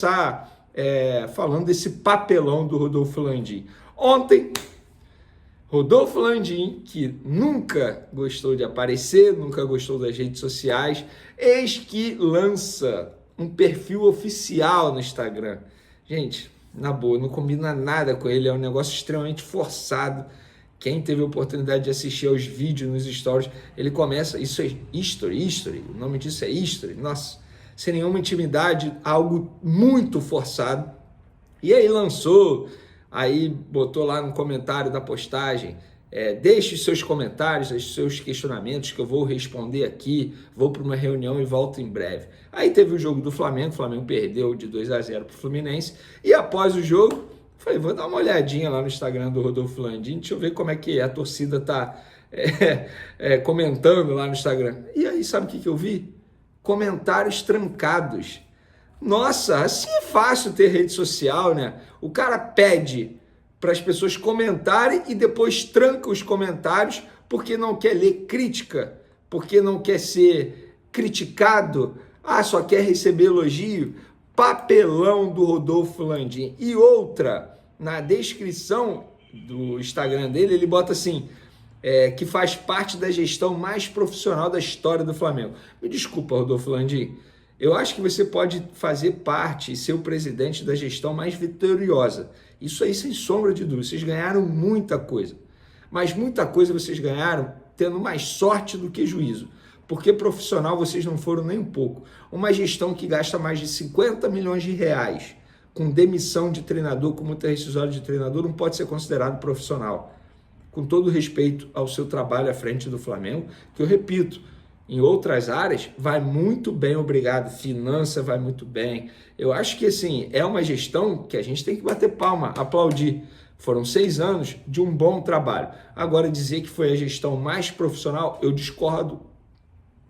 começar falando desse papelão do Rodolfo Landim. Ontem, Rodolfo Landim, que nunca gostou de aparecer, nunca gostou das redes sociais, eis que lança um perfil oficial no Instagram. Gente, na boa, não combina nada com ele, é um negócio extremamente forçado. Quem teve a oportunidade de assistir aos vídeos nos stories, ele começa, isso é history, o nome disso é history, nossa, sem nenhuma intimidade, algo muito forçado. E aí lançou, aí botou lá no comentário da postagem, deixe os seus comentários, os seus questionamentos que eu vou responder aqui, vou para uma reunião e volto em breve. Aí teve o jogo do Flamengo, o Flamengo perdeu de 2-0 para o Fluminense, e após o jogo, falei, vou dar uma olhadinha lá no Instagram do Rodolfo Landim, deixa eu ver como é que a torcida tá comentando lá no Instagram. E aí, sabe o que eu vi? Comentários trancados. Nossa, assim é fácil ter rede social, né? O cara pede para as pessoas comentarem e depois tranca os comentários porque não quer ler crítica, porque não quer ser criticado, só quer receber elogio. Papelão do Rodolfo Landim. E outra, na descrição do Instagram dele, ele bota assim, que faz parte da gestão mais profissional da história do Flamengo. Me desculpa, Rodolfo Landim, eu acho que você pode fazer parte e ser o presidente da gestão mais vitoriosa. Isso aí, sem sombra de dúvida. Vocês ganharam muita coisa. Mas muita coisa vocês ganharam tendo mais sorte do que juízo. Porque profissional vocês não foram nem um pouco. Uma gestão que gasta mais de 50 milhões de reais com demissão de treinador, com muita rescisória de treinador, não pode ser considerado profissional. Com todo respeito ao seu trabalho à frente do Flamengo, que eu repito, em outras áreas vai muito bem, obrigado, finança vai muito bem. Eu acho que assim, é uma gestão que a gente tem que bater palma, aplaudir. Foram 6 anos de um bom trabalho. Agora dizer que foi a gestão mais profissional, eu discordo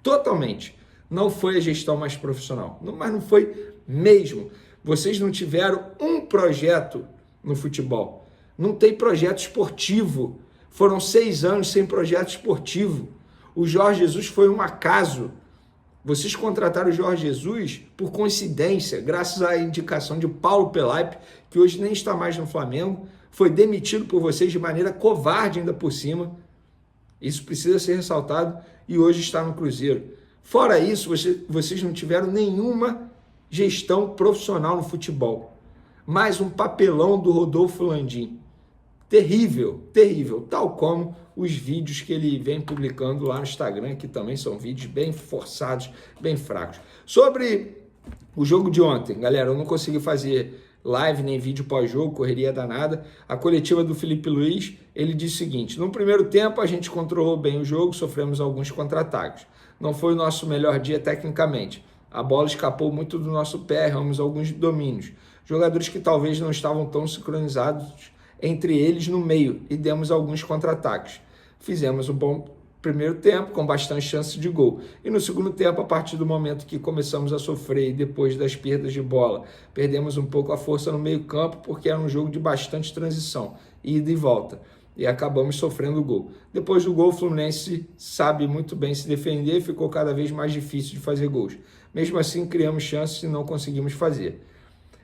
totalmente. Não foi a gestão mais profissional, mas não foi mesmo. Vocês não tiveram um projeto no futebol. Não tem projeto esportivo. Foram 6 anos sem projeto esportivo. O Jorge Jesus foi um acaso. Vocês contrataram o Jorge Jesus por coincidência, graças à indicação de Paulo Pelaipe, que hoje nem está mais no Flamengo, foi demitido por vocês de maneira covarde ainda por cima. Isso precisa ser ressaltado e hoje está no Cruzeiro. Fora isso, vocês não tiveram nenhuma gestão profissional no futebol. Mais um papelão do Rodolfo Landim. Terrível, terrível, tal como os vídeos que ele vem publicando lá no Instagram, que também são vídeos bem forçados, bem fracos. Sobre o jogo de ontem, galera, eu não consegui fazer live nem vídeo pós-jogo, correria danada. A coletiva do Felipe Luiz, ele disse o seguinte: no primeiro tempo a gente controlou bem o jogo, sofremos alguns contra-ataques. Não foi o nosso melhor dia tecnicamente. A bola escapou muito do nosso pé, erramos alguns domínios. Jogadores que talvez não estavam tão sincronizados entre eles no meio e demos alguns contra-ataques. Fizemos um bom primeiro tempo com bastante chance de gol. E no segundo tempo, a partir do momento que começamos a sofrer e depois das perdas de bola, perdemos um pouco a força no meio campo porque era um jogo de bastante transição, ida e volta. E acabamos sofrendo o gol. Depois do gol, o Fluminense sabe muito bem se defender e ficou cada vez mais difícil de fazer gols. Mesmo assim, criamos chances e não conseguimos fazer.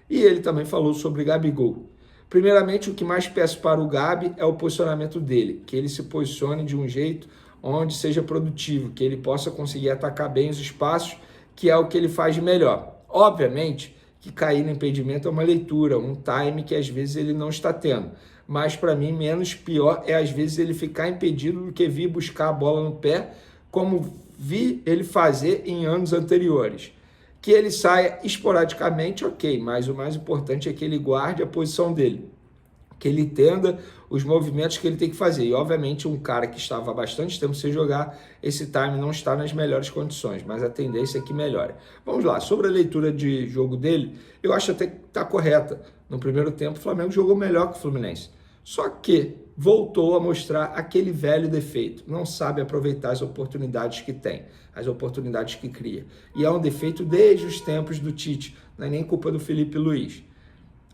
E ele também falou sobre Gabigol. Primeiramente, o que mais peço para o Gabi é o posicionamento dele, que ele se posicione de um jeito onde seja produtivo, que ele possa conseguir atacar bem os espaços, que é o que ele faz de melhor. Obviamente que cair no impedimento é uma leitura, um time que às vezes ele não está tendo, mas para mim menos pior é às vezes ele ficar impedido do que vir buscar a bola no pé, como vi ele fazer em anos anteriores. Que ele saia esporadicamente, ok, mas o mais importante é que ele guarde a posição dele, que ele entenda os movimentos que ele tem que fazer. E, obviamente, um cara que estava há bastante tempo sem jogar, esse time não está nas melhores condições, mas a tendência é que melhore. Vamos lá, sobre a leitura de jogo dele, eu acho até que está correta. No primeiro tempo, o Flamengo jogou melhor que o Fluminense. Só que voltou a mostrar aquele velho defeito. Não sabe aproveitar as oportunidades que tem, as oportunidades que cria. E é um defeito desde os tempos do Tite. Não é nem culpa do Felipe Luiz.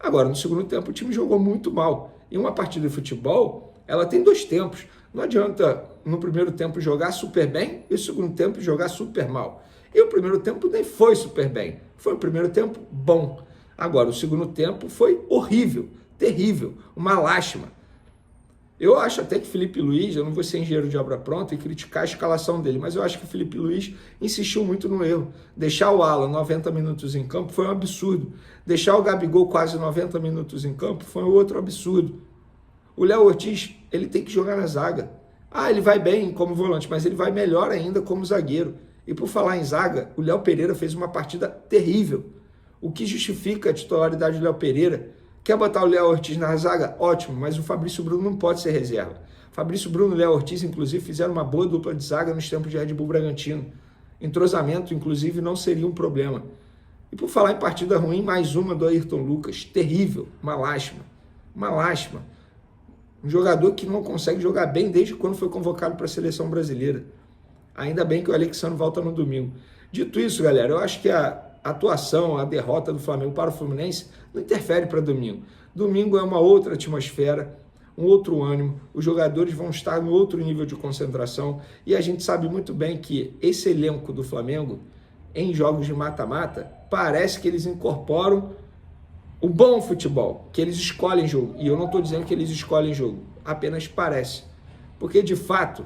Agora, no segundo tempo, o time jogou muito mal. E uma partida de futebol, ela tem 2 tempos. Não adianta, no primeiro tempo, jogar super bem e no segundo tempo jogar super mal. E o primeiro tempo nem foi super bem. Foi um primeiro tempo bom. Agora, o segundo tempo foi horrível, terrível, uma lástima. Eu acho até que Felipe Luiz, eu não vou ser engenheiro de obra pronta e criticar a escalação dele, mas eu acho que Felipe Luiz insistiu muito no erro. Deixar o Alan 90 minutos em campo foi um absurdo. Deixar o Gabigol quase 90 minutos em campo foi outro absurdo. O Léo Ortiz, ele tem que jogar na zaga. Ele vai bem como volante, mas ele vai melhor ainda como zagueiro. E por falar em zaga, o Léo Pereira fez uma partida terrível. O que justifica a titularidade do Léo Pereira? Quer botar o Léo Ortiz na zaga? Ótimo, mas o Fabrício Bruno não pode ser reserva. Fabrício Bruno e Léo Ortiz, inclusive, fizeram uma boa dupla de zaga nos tempos de Red Bull Bragantino. Entrosamento, inclusive, não seria um problema. E por falar em partida ruim, mais uma do Ayrton Lucas. Terrível, uma lástima. Uma lástima. Um jogador que não consegue jogar bem desde quando foi convocado para a seleção brasileira. Ainda bem que o Alexandre volta no domingo. Dito isso, galera, eu acho que a atuação, a derrota do Flamengo para o Fluminense não interfere para domingo. Domingo é uma outra atmosfera, um outro ânimo, os jogadores vão estar no outro nível de concentração e a gente sabe muito bem que esse elenco do Flamengo, em jogos de mata-mata, parece que eles incorporam o bom futebol, que eles escolhem jogo. E eu não estou dizendo que eles escolhem jogo, apenas parece. Porque, de fato,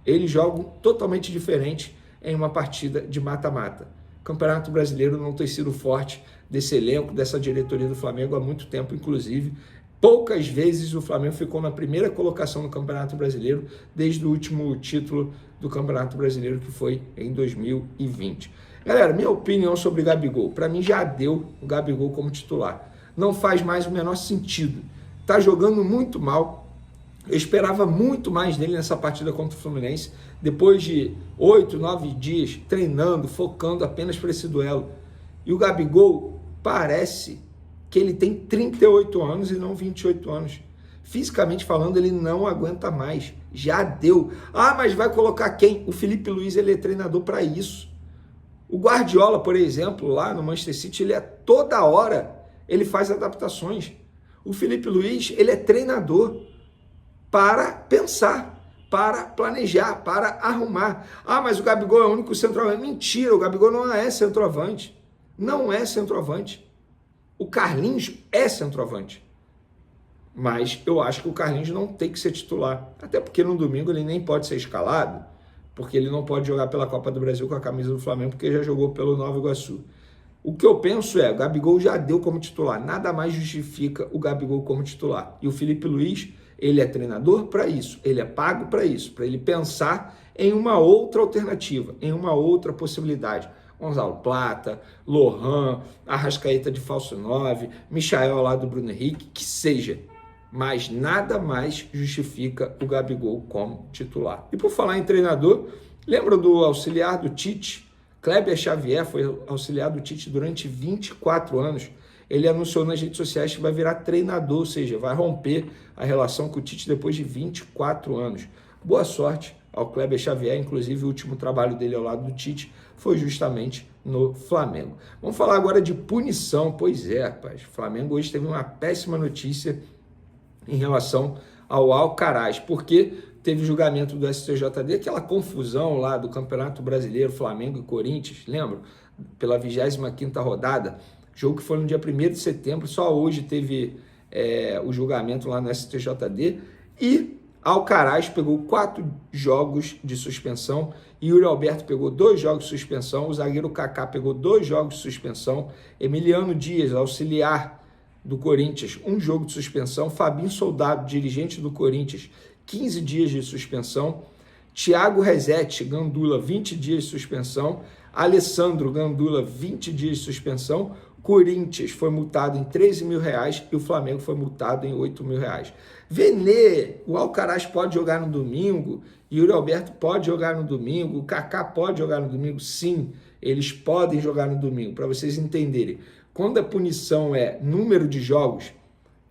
eles jogam totalmente diferente em uma partida de mata-mata. O Campeonato Brasileiro não tem sido forte desse elenco, dessa diretoria do Flamengo há muito tempo, inclusive. Poucas vezes o Flamengo ficou na primeira colocação no Campeonato Brasileiro desde o último título do Campeonato Brasileiro, que foi em 2020. Galera, minha opinião sobre o Gabigol. Para mim já deu o Gabigol como titular. Não faz mais o menor sentido. Tá jogando muito mal. Eu esperava muito mais dele nessa partida contra o Fluminense, depois de 8, 9 dias treinando, focando apenas para esse duelo. E o Gabigol parece que ele tem 38 anos e não 28 anos. Fisicamente falando, ele não aguenta mais. Já deu. Mas vai colocar quem? O Felipe Luiz, ele é treinador para isso. O Guardiola, por exemplo, lá no Manchester City, ele toda hora ele faz adaptações. O Felipe Luiz, ele é treinador para pensar, para planejar, para arrumar. Mas o Gabigol é o único centroavante. Mentira, o Gabigol não é centroavante. Não é centroavante. O Carlinhos é centroavante. Mas eu acho que o Carlinhos não tem que ser titular. Até porque no domingo ele nem pode ser escalado, porque ele não pode jogar pela Copa do Brasil com a camisa do Flamengo, porque já jogou pelo Nova Iguaçu. O que eu penso é, o Gabigol já deu como titular. Nada mais justifica o Gabigol como titular. E o Felipe Luiz, ele é treinador para isso, ele é pago para isso, para ele pensar em uma outra alternativa, em uma outra possibilidade. Gonzalo Plata, Lohan, Arrascaeta de falso 9, Michael lá do Bruno Henrique, que seja. Mas nada mais justifica o Gabigol como titular. E por falar em treinador, lembra do auxiliar do Tite? Kleber Xavier foi auxiliar do Tite durante 24 anos. Ele anunciou nas redes sociais que vai virar treinador, ou seja, vai romper a relação com o Tite depois de 24 anos. Boa sorte ao Kleber Xavier, inclusive o último trabalho dele ao lado do Tite foi justamente no Flamengo. Vamos falar agora de punição. Pois é, rapaz, o Flamengo hoje teve uma péssima notícia em relação ao Alcaraz, porque teve julgamento do STJD, aquela confusão lá do Campeonato Brasileiro, Flamengo e Corinthians, lembra? Pela 25ª rodada, jogo que foi no dia 1º de setembro, só hoje teve o julgamento lá no STJD, e Alcaraz pegou 4 jogos de suspensão, Yuri Alberto pegou 2 jogos de suspensão, o zagueiro Kaká pegou 2 jogos de suspensão, Emiliano Dias, auxiliar do Corinthians, 1 jogo de suspensão, Fabinho Soldado, dirigente do Corinthians, 15 dias de suspensão, Thiago Resetti, Gandula, 20 dias de suspensão, Alessandro Gandula, 20 dias de suspensão, Corinthians foi multado em R$13 mil e o Flamengo foi multado em R$8 mil. Venê, o Alcaraz pode jogar no domingo, Yuri Alberto pode jogar no domingo, o Kaká pode jogar no domingo, sim, eles podem jogar no domingo, para vocês entenderem. Quando a punição é número de jogos,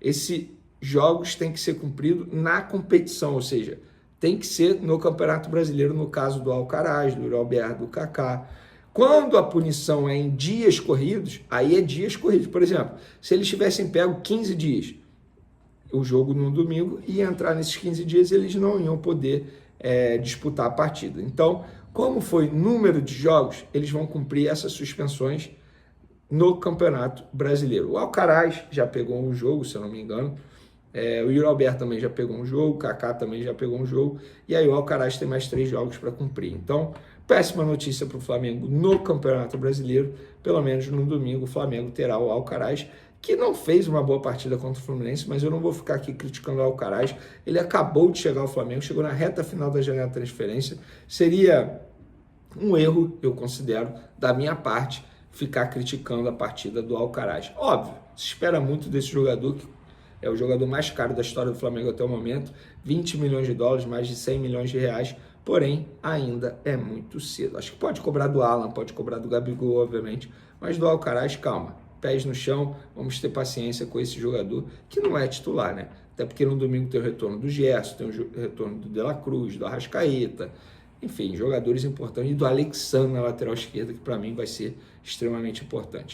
esses jogos têm que ser cumpridos na competição, ou seja, tem que ser no Campeonato Brasileiro, no caso do Alcaraz, do Yuri Alberto, do Kaká. Quando a punição é em dias corridos, aí é dias corridos. Por exemplo, se eles tivessem pego 15 dias, o jogo no domingo, ia entrar nesses 15 dias, eles não iam poder disputar a partida. Então, como foi número de jogos, eles vão cumprir essas suspensões no Campeonato Brasileiro. O Alcaraz já pegou um jogo, se eu não me engano. O Yuri Alberto também já pegou um jogo, o Kaká também já pegou um jogo, e aí o Alcaraz tem mais 3 jogos para cumprir. Então, péssima notícia para o Flamengo no Campeonato Brasileiro. Pelo menos no domingo o Flamengo terá o Alcaraz, que não fez uma boa partida contra o Fluminense, mas eu não vou ficar aqui criticando o Alcaraz. Ele acabou de chegar ao Flamengo, chegou na reta final da janela de transferência. Seria um erro, eu considero, da minha parte, ficar criticando a partida do Alcaraz. Óbvio, se espera muito desse jogador, que é o jogador mais caro da história do Flamengo até o momento, 20 milhões de dólares, mais de 100 milhões de reais, porém, ainda é muito cedo. Acho que pode cobrar do Alan, pode cobrar do Gabigol, obviamente, mas do Alcaraz, calma, pés no chão, vamos ter paciência com esse jogador, que não é titular, né? Até porque no domingo tem o retorno do Gerson, tem o retorno do De La Cruz, do Arrascaeta, enfim, jogadores importantes, e do Alexandre na lateral esquerda, que para mim vai ser extremamente importante.